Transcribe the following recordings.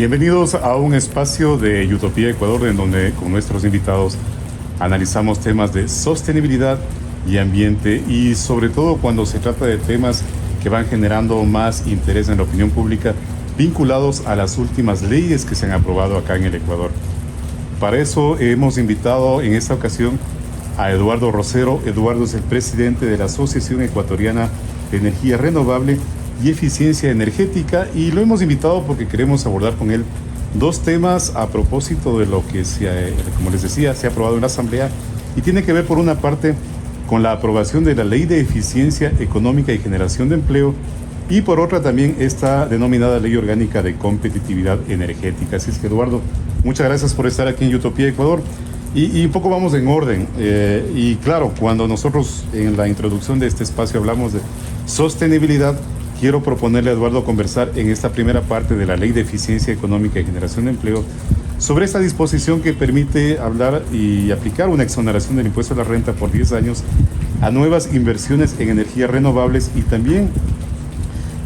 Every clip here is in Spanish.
Bienvenidos a un espacio de Utopía Ecuador, en donde con nuestros invitados analizamos temas de sostenibilidad y ambiente, y sobre todo cuando se trata de temas que van generando más interés en la opinión pública vinculados a las últimas leyes que se han aprobado acá en el Ecuador. Para eso hemos invitado en esta ocasión a Eduardo Rosero. Eduardo es el presidente de la Asociación Ecuatoriana de Energía Renovable y Eficiencia Energética, y lo hemos invitado porque queremos abordar con él dos temas a propósito de lo que como les decía, se ha aprobado en la Asamblea, y tiene que ver por una parte con la aprobación de la Ley de Eficiencia Económica y Generación de Empleo, y por otra también esta denominada Ley Orgánica de Competitividad Energética. Así es que, Eduardo, muchas gracias por estar aquí en Utopía Ecuador. Y un poco vamos en orden. Y claro, cuando nosotros en la introducción de este espacio hablamos de sostenibilidad, quiero proponerle a Eduardo conversar en esta primera parte de la Ley de Eficiencia Económica y Generación de Empleo sobre esta disposición que permite hablar y aplicar una exoneración del impuesto a la renta por 10 años a nuevas inversiones en energías renovables, y también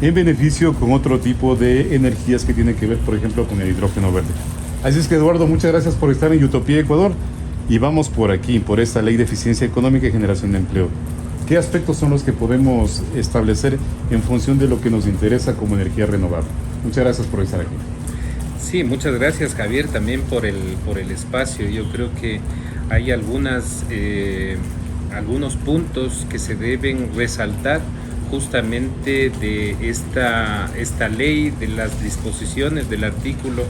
en beneficio con otro tipo de energías que tienen que ver, por ejemplo, con el hidrógeno verde. Así es que, Eduardo, muchas gracias por estar en Utopía Ecuador, y vamos por aquí, por esta Ley de Eficiencia Económica y Generación de Empleo. ¿Qué aspectos son los que podemos establecer en función de lo que nos interesa como energía renovable? Muchas gracias por estar aquí. Sí, muchas gracias, Javier, también por el espacio. Yo creo que hay algunos puntos que se deben resaltar justamente de esta ley, de las disposiciones del artículo,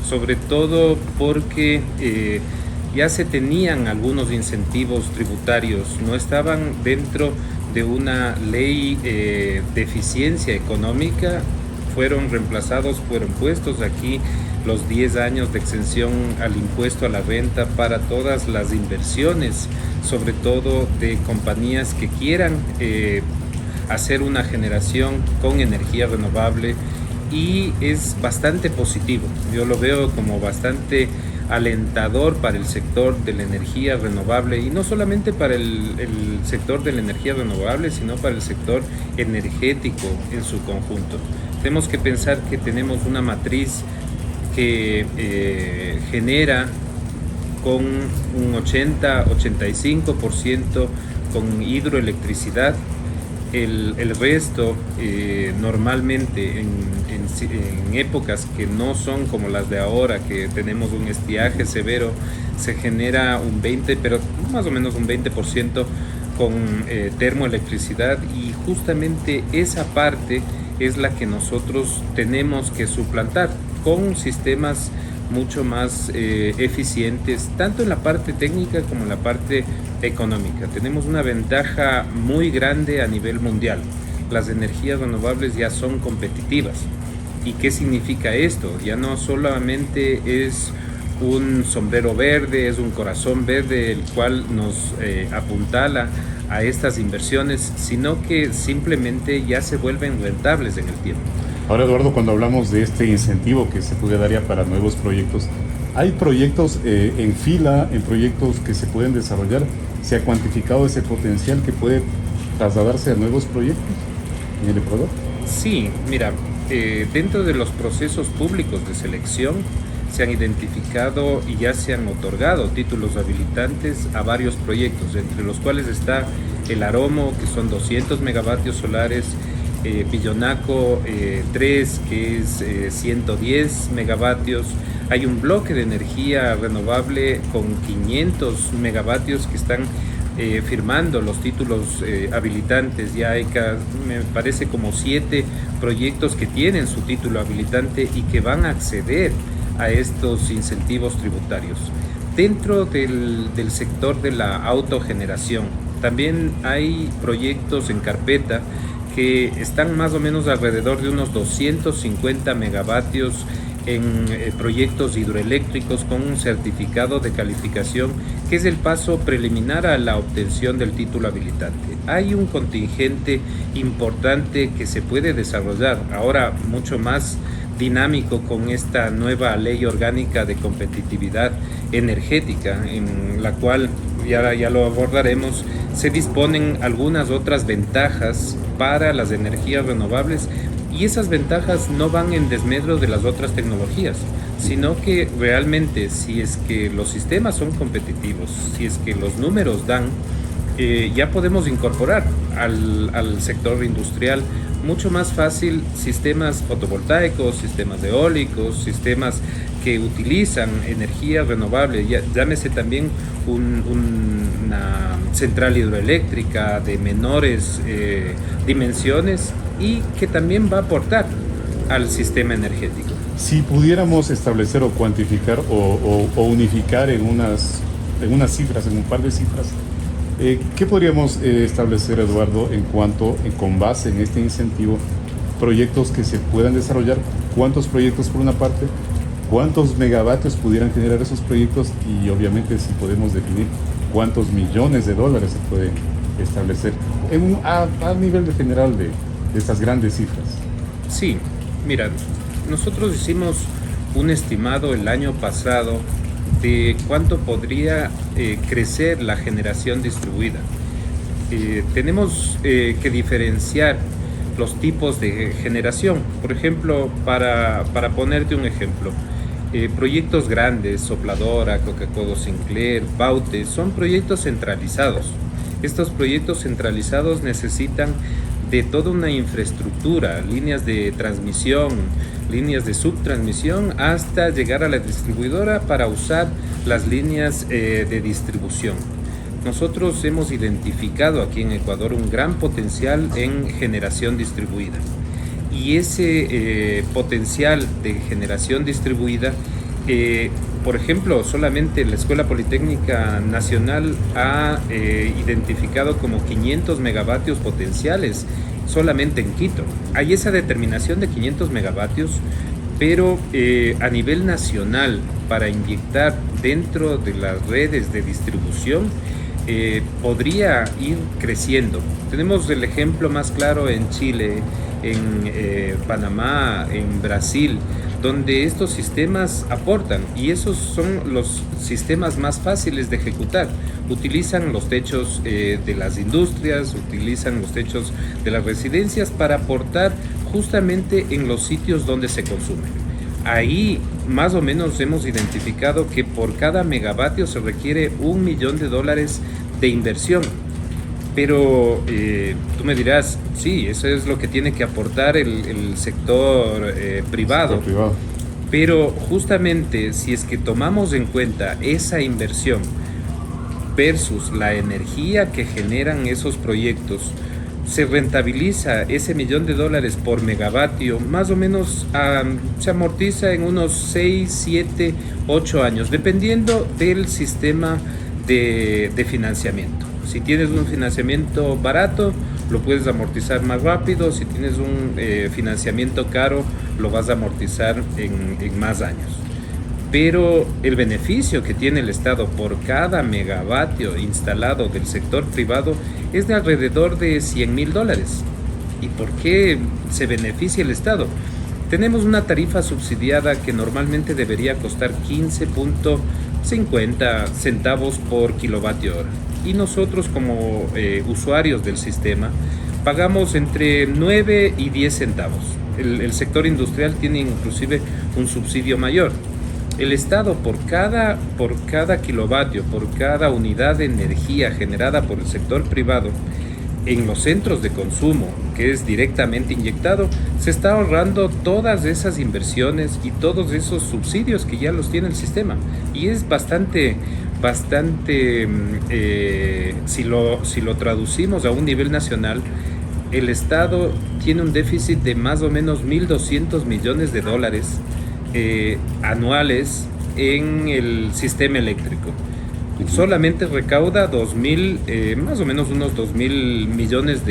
sobre todo porque ya se tenían algunos incentivos tributarios, no estaban dentro de una ley de eficiencia económica, fueron reemplazados, fueron puestos aquí los 10 años de exención al impuesto a la renta para todas las inversiones, sobre todo de compañías que quieran hacer una generación con energía renovable, y es bastante positivo. Yo lo veo como bastante alentador para el sector de la energía renovable, y no solamente para el sector de la energía renovable, sino para el sector energético en su conjunto. Tenemos que pensar que tenemos una matriz que genera con un 80-85% con hidroelectricidad. El resto, normalmente en épocas que no son como las de ahora, que tenemos un estiaje severo, se genera un 20%, pero más o menos un 20% con termoelectricidad, y justamente esa parte es la que nosotros tenemos que suplantar con sistemas mucho más eficientes, tanto en la parte técnica como en la parte económica. Tenemos una ventaja muy grande a nivel mundial. Las energías renovables ya son competitivas. ¿Y qué significa esto? Ya no solamente es un sombrero verde, es un corazón verde el cual nos apuntala a estas inversiones, sino que simplemente ya se vuelven rentables en el tiempo. Ahora, Eduardo, cuando hablamos de este incentivo que se puede dar ya para nuevos proyectos, ¿hay proyectos en fila, en proyectos que se pueden desarrollar? ¿Se ha cuantificado ese potencial que puede trasladarse a nuevos proyectos en el Ecuador? Sí, mira, dentro de los procesos públicos de selección se han identificado y ya se han otorgado títulos habilitantes a varios proyectos, entre los cuales está el Aromo, que son 200 megavatios solares, Pillonaco 3, que es 110 megavatios. Hay un bloque de energía renovable con 500 megavatios que están firmando los títulos habilitantes. Ya hay, me parece, como 7 proyectos que tienen su título habilitante y que van a acceder a estos incentivos tributarios. Dentro del sector de la autogeneración, también hay proyectos en carpeta que están más o menos alrededor de unos 250 megavatios en proyectos hidroeléctricos con un certificado de calificación, que es el paso preliminar a la obtención del título habilitante. Hay un contingente importante que se puede desarrollar ahora mucho más dinámico con esta nueva ley orgánica de competitividad energética, en la cual ya lo abordaremos. Se disponen algunas otras ventajas para las energías renovables Y esas ventajas no van en desmedro de las otras tecnologías, sino que realmente si es que los sistemas son competitivos, si es que los números dan, ya podemos incorporar al sector industrial mucho más fácil sistemas fotovoltaicos, sistemas eólicos, sistemas que utilizan energía renovable, llámese también una central hidroeléctrica de menores dimensiones y que también va a aportar al sistema energético. Si pudiéramos establecer o cuantificar o unificar en unas cifras, en un par de cifras, ¿qué podríamos establecer, Eduardo, con base en este incentivo, proyectos que se puedan desarrollar? ¿Cuántos proyectos por una parte? ¿Cuántos megavatios pudieran generar esos proyectos? Y obviamente si podemos definir cuántos millones de dólares se pueden establecer a nivel general de estas grandes cifras. Sí, mira, nosotros hicimos un estimado el año pasado de cuánto podría crecer la generación distribuida. Tenemos que diferenciar los tipos de generación. Por ejemplo, para ponerte un ejemplo, proyectos grandes, Sopladora, Coca-Cola Sinclair, Baute, son proyectos centralizados. Estos proyectos centralizados necesitan de toda una infraestructura, líneas de transmisión, líneas de subtransmisión, hasta llegar a la distribuidora para usar las líneas de distribución. Nosotros hemos identificado aquí en Ecuador un gran potencial en generación distribuida. Y ese potencial de generación distribuida, por ejemplo, solamente la Escuela Politécnica Nacional ha identificado como 500 megavatios potenciales solamente en Quito. Hay esa determinación de 500 megavatios, pero a nivel nacional, para inyectar dentro de las redes de distribución, podría ir creciendo. Tenemos el ejemplo más claro en Chile, en Panamá, en Brasil, donde estos sistemas aportan, y esos son los sistemas más fáciles de ejecutar. Utilizan los techos de las industrias, utilizan los techos de las residencias para aportar justamente en los sitios donde se consume. Ahí más o menos hemos identificado que por cada megavatio se requiere $1 millón de inversión. Pero tú me dirás, sí, eso es lo que tiene que aportar el sector privado. Pero justamente si es que tomamos en cuenta esa inversión versus la energía que generan esos proyectos, se rentabiliza ese $1 millón por megavatio, más o menos se amortiza en unos 6, 7, 8 años, dependiendo del sistema de financiamiento. Si tienes un financiamiento barato, lo puedes amortizar más rápido. Si tienes un financiamiento caro, lo vas a amortizar en más años. Pero el beneficio que tiene el Estado por cada megavatio instalado del sector privado es de alrededor de $100,000. ¿Y por qué se beneficia el Estado? Tenemos una tarifa subsidiada que normalmente debería costar 15.50 centavos por kilovatio hora. Y nosotros como usuarios del sistema pagamos entre 9 y 10 centavos. El sector industrial tiene inclusive un subsidio mayor. El Estado por cada kilovatio, por cada unidad de energía generada por el sector privado en los centros de consumo, que es directamente inyectado, se está ahorrando todas esas inversiones y todos esos subsidios que ya los tiene el sistema. Y es bastante si lo traducimos a un nivel nacional, el Estado tiene un déficit de más o menos $1.200 millones anuales en el sistema eléctrico. Solamente recauda más o menos unos $2.000 millones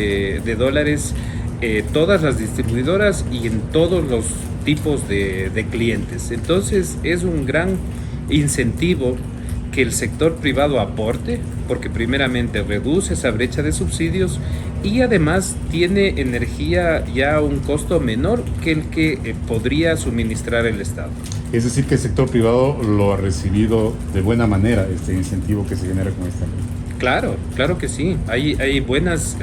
todas las distribuidoras y en todos los tipos de clientes. Entonces es un gran incentivo que el sector privado aporte, porque primeramente reduce esa brecha de subsidios y además tiene energía ya a un costo menor que el que podría suministrar el Estado. Es decir, que el sector privado lo ha recibido de buena manera, este incentivo que se genera con esta ley. Claro, claro que sí. Hay buenas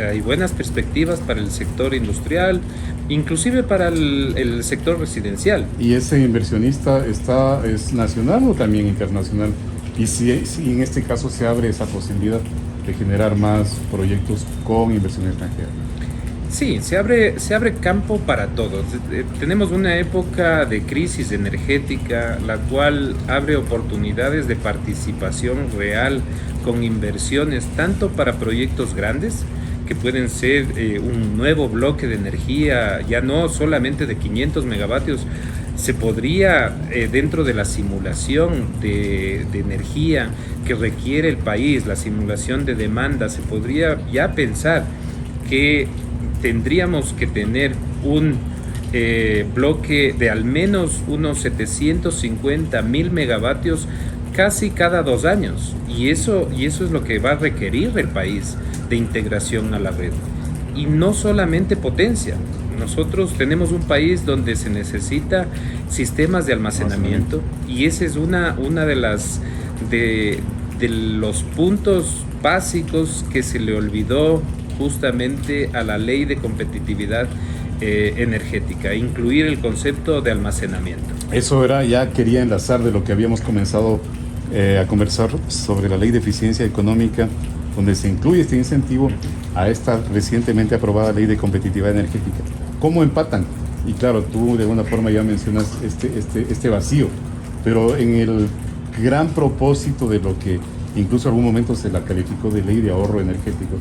perspectivas para el sector industrial, inclusive para el sector residencial. ¿Y ese inversionista es nacional o también internacional? Y si en este caso se abre esa posibilidad de generar más proyectos con inversión extranjera. Sí, se abre campo para todos. Tenemos una época de crisis energética, la cual abre oportunidades de participación real con inversiones, tanto para proyectos grandes, que pueden ser un nuevo bloque de energía, ya no solamente de 500 megavatios, se podría, dentro de la simulación de energía que requiere el país, la simulación de demanda, se podría ya pensar que tendríamos que tener un bloque de al menos unos 750.000 megavatios casi cada 2 años. Y eso es lo que va a requerir el país de integración a la red. Y no solamente potencia. Nosotros tenemos un país donde se necesita sistemas de almacenamiento y esa es una de los puntos básicos que se le olvidó justamente a la ley de competitividad energética, incluir el concepto de almacenamiento. Eso era, ya quería enlazar de lo que habíamos comenzado a conversar sobre la ley de eficiencia económica, donde se incluye este incentivo a esta recientemente aprobada ley de competitividad energética. ¿Cómo empatan? Y claro, tú de alguna forma ya mencionas este vacío, pero en el gran propósito de lo que incluso en algún momento se la calificó de ley de ahorro energético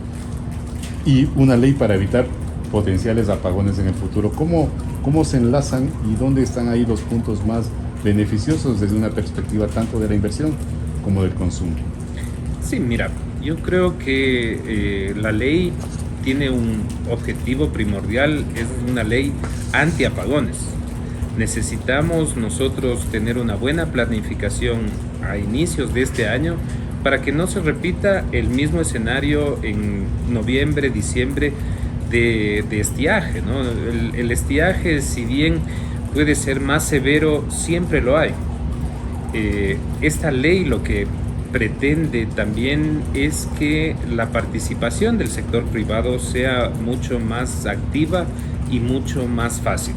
y una ley para evitar potenciales apagones en el futuro, ¿cómo se enlazan y dónde están ahí los puntos más beneficiosos desde una perspectiva tanto de la inversión como del consumo? Sí, mira, yo creo que la ley tiene un objetivo primordial, es una ley anti-apagones. Necesitamos nosotros tener una buena planificación a inicios de este año para que no se repita el mismo escenario en noviembre, diciembre de estiaje, ¿no? El estiaje, si bien puede ser más severo, siempre lo hay. Esta ley lo que pretende también es que la participación del sector privado sea mucho más activa y mucho más fácil.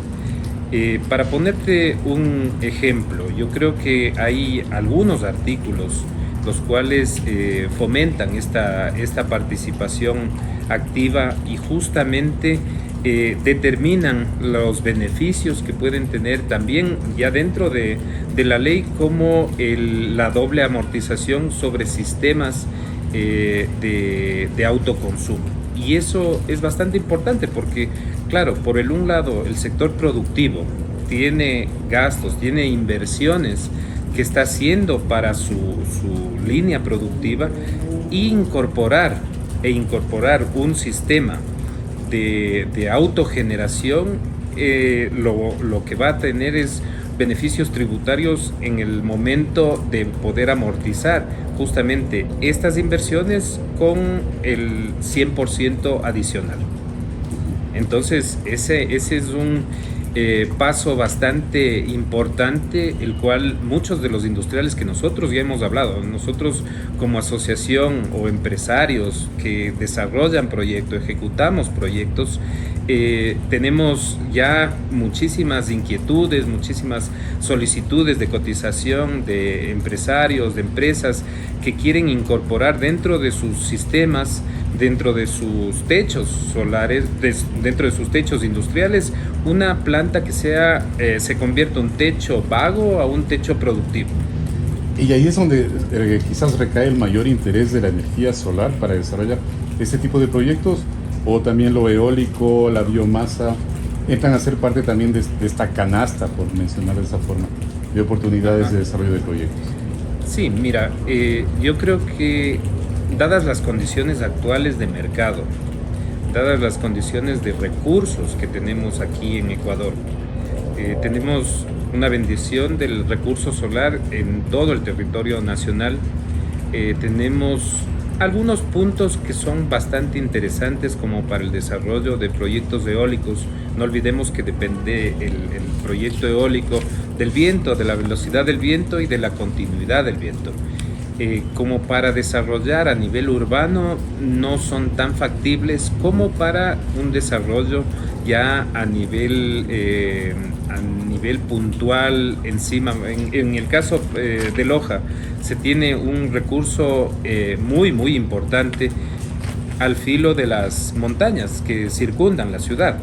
Para ponerte un ejemplo, yo creo que hay algunos artículos los cuales fomentan esta participación activa y justamente determinan los beneficios que pueden tener también ya dentro de la ley, como la doble amortización sobre sistemas de autoconsumo. Y eso es bastante importante porque, claro, por el un lado el sector productivo tiene gastos, tiene inversiones que está haciendo para su línea productiva, incorporar un sistema de autogeneración, lo que va a tener es beneficios tributarios en el momento de poder amortizar justamente estas inversiones con el 100% adicional. Entonces ese es un paso bastante importante, el cual muchos de los industriales que nosotros ya hemos hablado, nosotros como asociación o empresarios que desarrollan proyectos, ejecutamos proyectos, tenemos ya muchísimas inquietudes, muchísimas solicitudes de cotización de empresarios, de empresas que quieren incorporar dentro de sus sistemas, dentro de sus techos solares, dentro de sus techos industriales, una planta que se convierta un techo vago a un techo productivo. Y ahí es donde quizás recae el mayor interés de la energía solar para desarrollar este tipo de proyectos, o también lo eólico, la biomasa, entran a ser parte también de esta canasta, por mencionar de esa forma, de oportunidades de desarrollo de proyectos. Sí, mira, yo creo que dadas las condiciones actuales de mercado, dadas las condiciones de recursos que tenemos aquí en Ecuador, tenemos una bendición del recurso solar en todo el territorio nacional. Tenemos algunos puntos que son bastante interesantes como para el desarrollo de proyectos eólicos. No olvidemos que depende el proyecto eólico del viento, de la velocidad del viento y de la continuidad del viento. como para desarrollar a nivel urbano no son tan factibles como para un desarrollo ya a nivel puntual encima. En el caso de Loja se tiene un recurso muy importante al filo de las montañas que circundan la ciudad.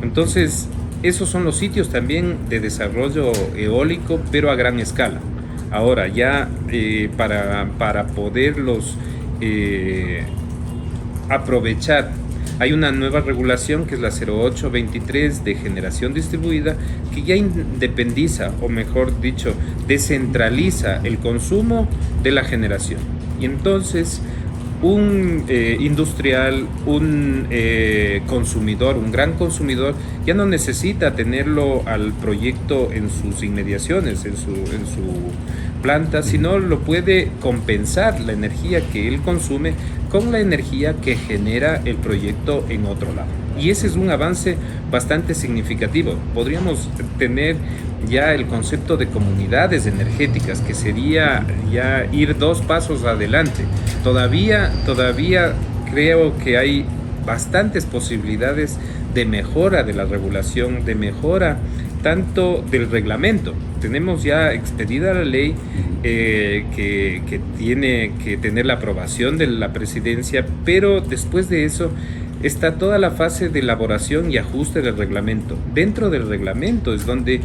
Entonces, esos son los sitios también de desarrollo eólico, pero a gran escala. Ahora, ya para poderlos aprovechar, hay una nueva regulación que es la 0823 de generación distribuida, que ya independiza, o mejor dicho, descentraliza el consumo de la generación. Y entonces un industrial, un consumidor, un gran consumidor, ya no necesita tenerlo al proyecto en sus inmediaciones, en su planta, sino lo puede compensar la energía que él consume con la energía que genera el proyecto en otro lado. Y ese es un avance bastante significativo. Podríamos tener ya el concepto de comunidades energéticas, que sería ya ir 2 pasos adelante. Todavía creo que hay bastantes posibilidades de mejora de la regulación, de mejora tanto del reglamento. Tenemos ya expedida la ley que tiene que tener la aprobación de la presidencia, pero después de eso está toda la fase de elaboración y ajuste del reglamento. Dentro del reglamento es donde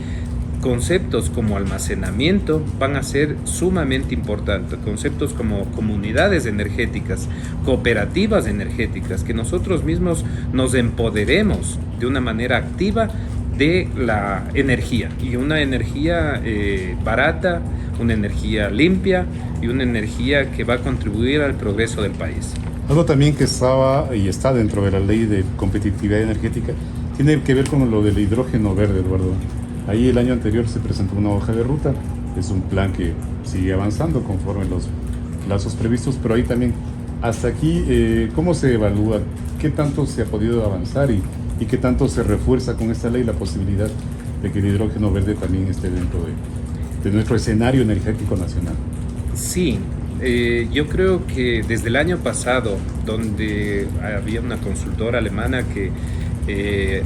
conceptos como almacenamiento van a ser sumamente importantes, conceptos como comunidades energéticas, cooperativas energéticas, que nosotros mismos nos empoderemos de una manera activa de la energía, y una energía barata, una energía limpia y una energía que va a contribuir al progreso del país. Algo también que estaba y está dentro de la ley de competitividad energética tiene que ver con lo del hidrógeno verde, Eduardo. Ahí el año anterior se presentó una hoja de ruta, es un plan que sigue avanzando conforme los plazos previstos, pero ahí también, hasta aquí, ¿cómo se evalúa? ¿Qué tanto se ha podido avanzar y qué tanto se refuerza con esta ley la posibilidad de que el hidrógeno verde también esté dentro de nuestro escenario energético nacional? Sí, yo creo que desde el año pasado, donde había una consultora alemana que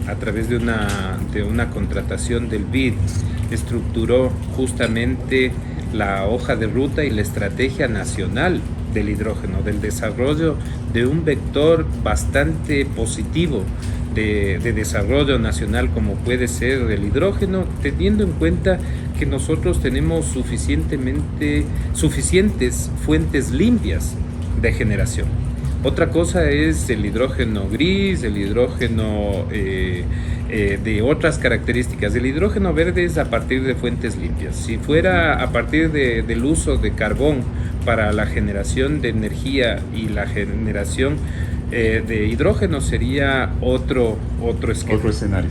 a través de una contratación del BID estructuró justamente la hoja de ruta y la estrategia nacional del hidrógeno, del desarrollo de un vector bastante positivo de desarrollo nacional como puede ser el hidrógeno, teniendo en cuenta que nosotros tenemos suficientes fuentes limpias de generación. Otra cosa es el hidrógeno gris, el hidrógeno de otras características. El hidrógeno verde es a partir de fuentes limpias. Si fuera a partir del uso de carbón para la generación de energía y la generación de hidrógeno, sería otro esquema. Otro escenario.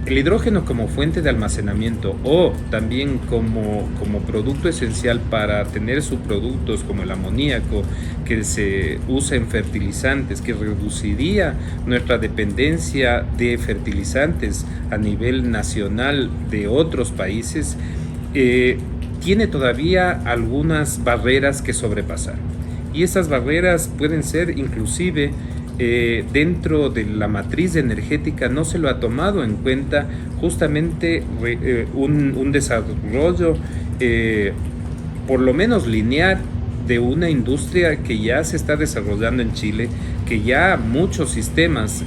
El hidrógeno como fuente de almacenamiento o también como producto esencial para tener subproductos como el amoníaco, que se usa en fertilizantes, que reduciría nuestra dependencia de fertilizantes a nivel nacional de otros países, tiene todavía algunas barreras que sobrepasar. Y esas barreras pueden ser inclusive dentro de la matriz energética no se lo ha tomado en cuenta justamente un desarrollo por lo menos lineal de una industria que ya se está desarrollando en Chile, que ya muchos sistemas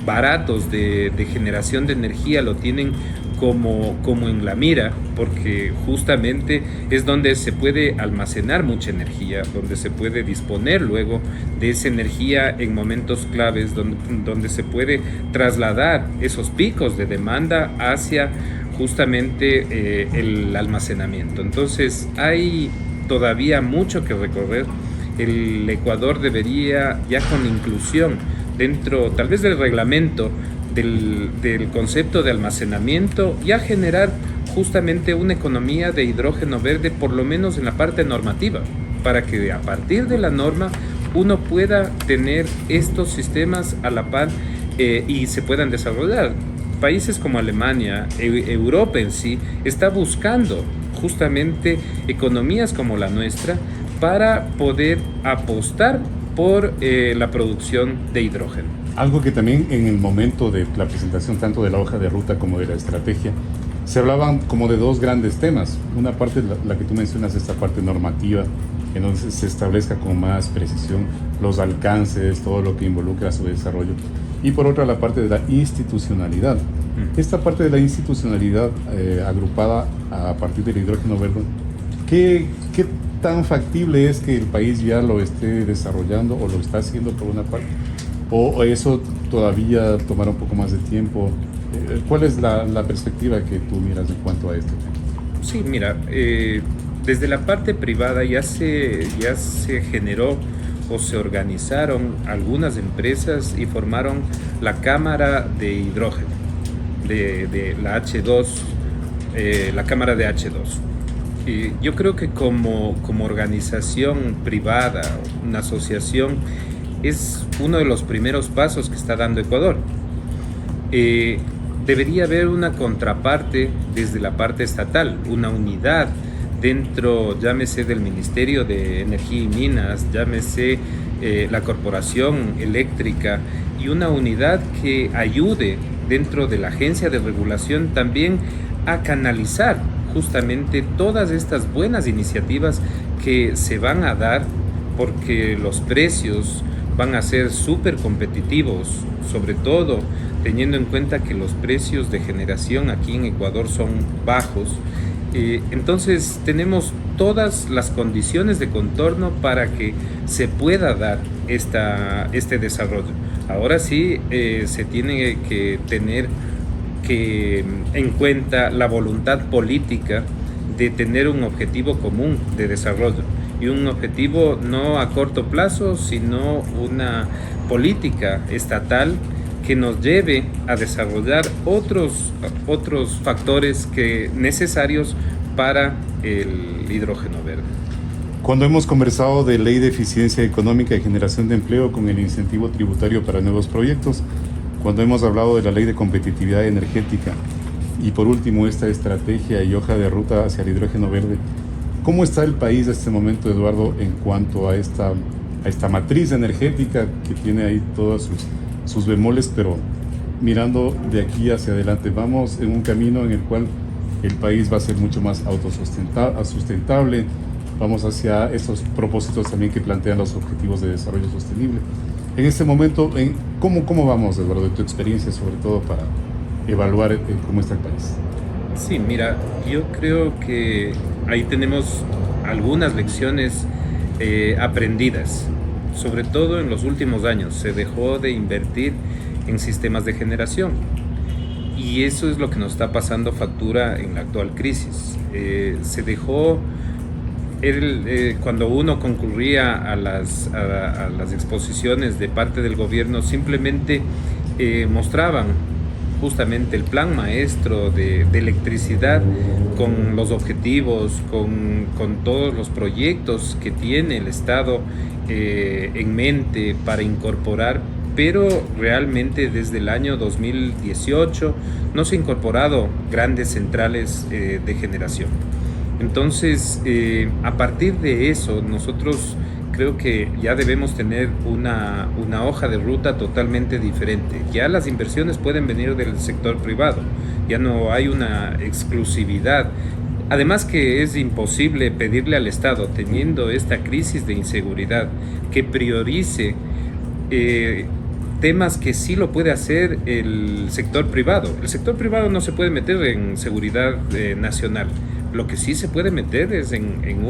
baratos de generación de energía lo tienen como en la mira, porque justamente es donde se puede almacenar mucha energía, donde se puede disponer luego de esa energía en momentos claves, donde se puede trasladar esos picos de demanda hacia justamente el almacenamiento. Entonces hay todavía mucho que recorrer. El Ecuador debería, ya con inclusión dentro tal vez del reglamento del concepto de almacenamiento, ya generar justamente una economía de hidrógeno verde, por lo menos en la parte normativa, para que a partir de la norma uno pueda tener estos sistemas a la par y se puedan desarrollar. Países como Alemania, Europa en sí, está buscando justamente economías como la nuestra para poder apostar por la producción de hidrógeno. Algo que también en el momento de la presentación tanto de la hoja de ruta como de la estrategia se hablaban como de dos grandes temas. Una parte, la que tú mencionas, esta parte normativa, en donde se establezca con más precisión los alcances, todo lo que involucra su desarrollo. Y por otra, la parte de la institucionalidad. Esta parte de la institucionalidad agrupada a partir del hidrógeno verde, ¿qué tan factible es que el país ya lo esté desarrollando o lo está haciendo por una parte? ¿O eso todavía tomará un poco más de tiempo? ¿Cuál es la perspectiva que tú miras en cuanto a este tema? Sí, mira, desde la parte privada ya se generó o se organizaron algunas empresas y formaron la Cámara de Hidrógeno, de la H2, la Cámara de H2. Y yo creo que como organización privada, una asociación, es uno de los primeros pasos que está dando Ecuador. Debería haber una contraparte desde la parte estatal, una unidad dentro, llámese del Ministerio de Energía y Minas, llámese la Corporación Eléctrica, y una unidad que ayude dentro de la Agencia de Regulación también a canalizar justamente todas estas buenas iniciativas que se van a dar, porque los precios van a ser súper competitivos, sobre todo teniendo en cuenta que los precios de generación aquí en Ecuador son bajos. Entonces tenemos todas las condiciones de contorno para que se pueda dar este desarrollo. Ahora sí se tiene que tener en cuenta la voluntad política de tener un objetivo común de desarrollo, y un objetivo no a corto plazo, sino una política estatal que nos lleve a desarrollar otros factores necesarios para el hidrógeno verde. Cuando hemos conversado de ley de eficiencia económica y generación de empleo con el incentivo tributario para nuevos proyectos, cuando hemos hablado de la ley de competitividad energética y por último esta estrategia y hoja de ruta hacia el hidrógeno verde, ¿cómo está el país en este momento, Eduardo, en cuanto a esta matriz energética que tiene ahí todos sus bemoles, pero mirando de aquí hacia adelante? Vamos en un camino en el cual el país va a ser mucho más autosustentable, vamos hacia esos propósitos también que plantean los objetivos de desarrollo sostenible. En este momento, ¿cómo vamos, Eduardo, de tu experiencia, sobre todo para evaluar cómo está el país? Sí, mira, yo creo que ahí tenemos algunas lecciones aprendidas, sobre todo en los últimos años. Se dejó de invertir en sistemas de generación y eso es lo que nos está pasando factura en la actual crisis. Se dejó, cuando uno concurría a las exposiciones de parte del gobierno, simplemente mostraban justamente el plan maestro de electricidad con los objetivos, con todos los proyectos que tiene el Estado en mente para incorporar, pero realmente desde el año 2018 no se han incorporado grandes centrales de generación. Entonces, a partir de eso, nosotros creo que ya debemos tener una hoja de ruta totalmente diferente. Ya las inversiones pueden venir del sector privado, ya no hay una exclusividad. Además que es imposible pedirle al Estado, teniendo esta crisis de inseguridad, que priorice temas que sí lo puede hacer el sector privado. El sector privado no se puede meter en seguridad nacional. Lo que sí se puede meter es en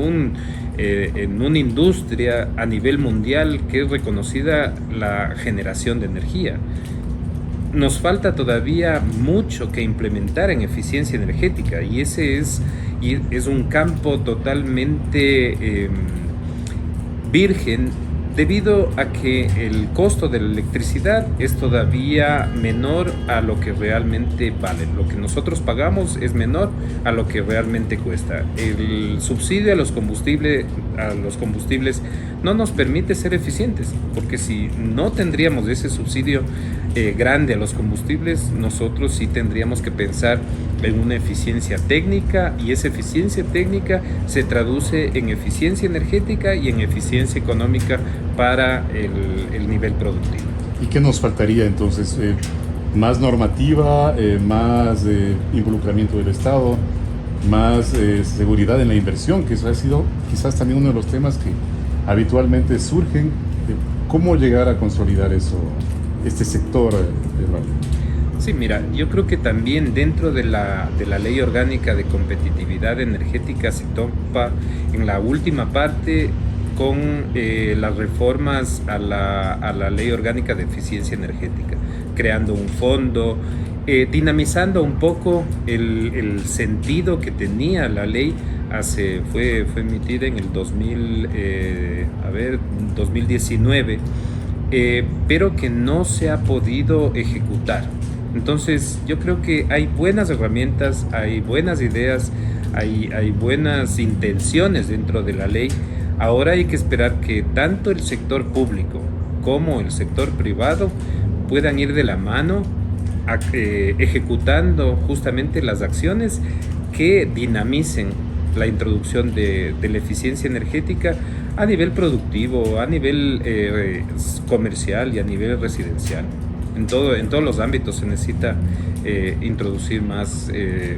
una industria a nivel mundial que es reconocida, la generación de energía. Nos falta todavía mucho que implementar en eficiencia energética, y ese es un campo totalmente virgen, debido a que el costo de la electricidad es todavía menor a lo que realmente vale. Lo que nosotros pagamos es menor a lo que realmente cuesta. El subsidio a los combustibles no nos permite ser eficientes, porque si no tendríamos ese subsidio grande a los combustibles, nosotros sí tendríamos que pensar en una eficiencia técnica, y esa eficiencia técnica se traduce en eficiencia energética y en eficiencia económica para el nivel productivo. ¿Y qué nos faltaría entonces? ¿Más normativa, más involucramiento del Estado, más seguridad en la inversión? Que eso ha sido quizás también uno de los temas que habitualmente surgen. ¿Cómo llegar a consolidar eso, este sector, Eduardo? Sí, mira, yo creo que también dentro de la Ley Orgánica de Competitividad Energética se topa en la última parte con las reformas a la Ley Orgánica de Eficiencia Energética, creando un fondo, dinamizando un poco el sentido que tenía la ley. Fue emitida en el 2019, pero que no se ha podido ejecutar. Entonces yo creo que hay buenas herramientas, hay buenas ideas, hay buenas intenciones dentro de la ley. Ahora hay que esperar que tanto el sector público como el sector privado puedan ir de la mano ejecutando justamente las acciones que dinamicen la introducción de la eficiencia energética a nivel productivo, a nivel comercial y a nivel residencial. En todos los ámbitos se necesita introducir más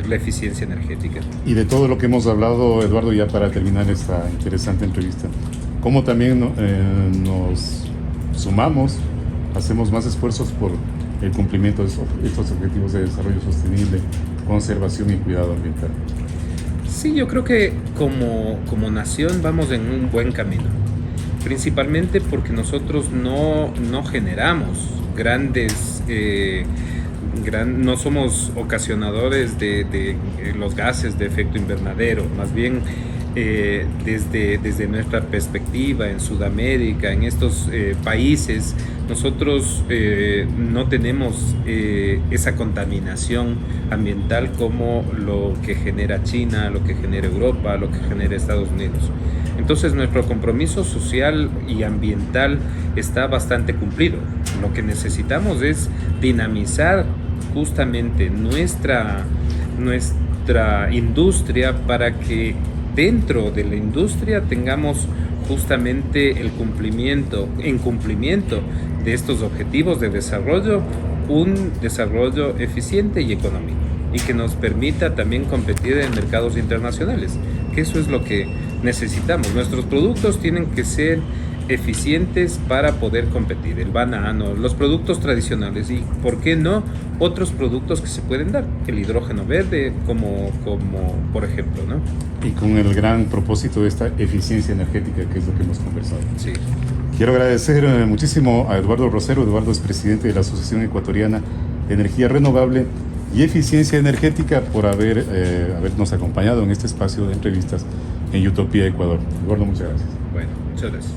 la eficiencia energética. Y de todo lo que hemos hablado, Eduardo, ya para terminar esta interesante entrevista, ¿cómo también nos sumamos, hacemos más esfuerzos por el cumplimiento de estos objetivos de desarrollo sostenible, conservación y cuidado ambiental? Sí, yo creo que como nación vamos en un buen camino, principalmente porque nosotros no generamos no somos ocasionadores de los gases de efecto invernadero. Más bien desde nuestra perspectiva en Sudamérica, en estos países, nosotros no tenemos esa contaminación ambiental como lo que genera China, lo que genera Europa, lo que genera Estados Unidos. Entonces nuestro compromiso social y ambiental está bastante cumplido. Lo que necesitamos es dinamizar justamente nuestra industria para que dentro de la industria tengamos justamente en cumplimiento de estos objetivos de desarrollo, un desarrollo eficiente y económico, y que nos permita también competir en mercados internacionales, que eso es lo que necesitamos. Nuestros productos tienen que ser eficientes para poder competir, el banano, los productos tradicionales y, ¿por qué no?, otros productos que se pueden dar, el hidrógeno verde como por ejemplo, ¿no? Y con el gran propósito de esta eficiencia energética, que es lo que hemos conversado. Sí. Quiero agradecer muchísimo a Eduardo Rosero. Eduardo es presidente de la Asociación Ecuatoriana de Energía Renovable y Eficiencia Energética, por habernos acompañado en este espacio de entrevistas en Utopía Ecuador. Eduardo, muchas gracias. Bueno, muchas gracias.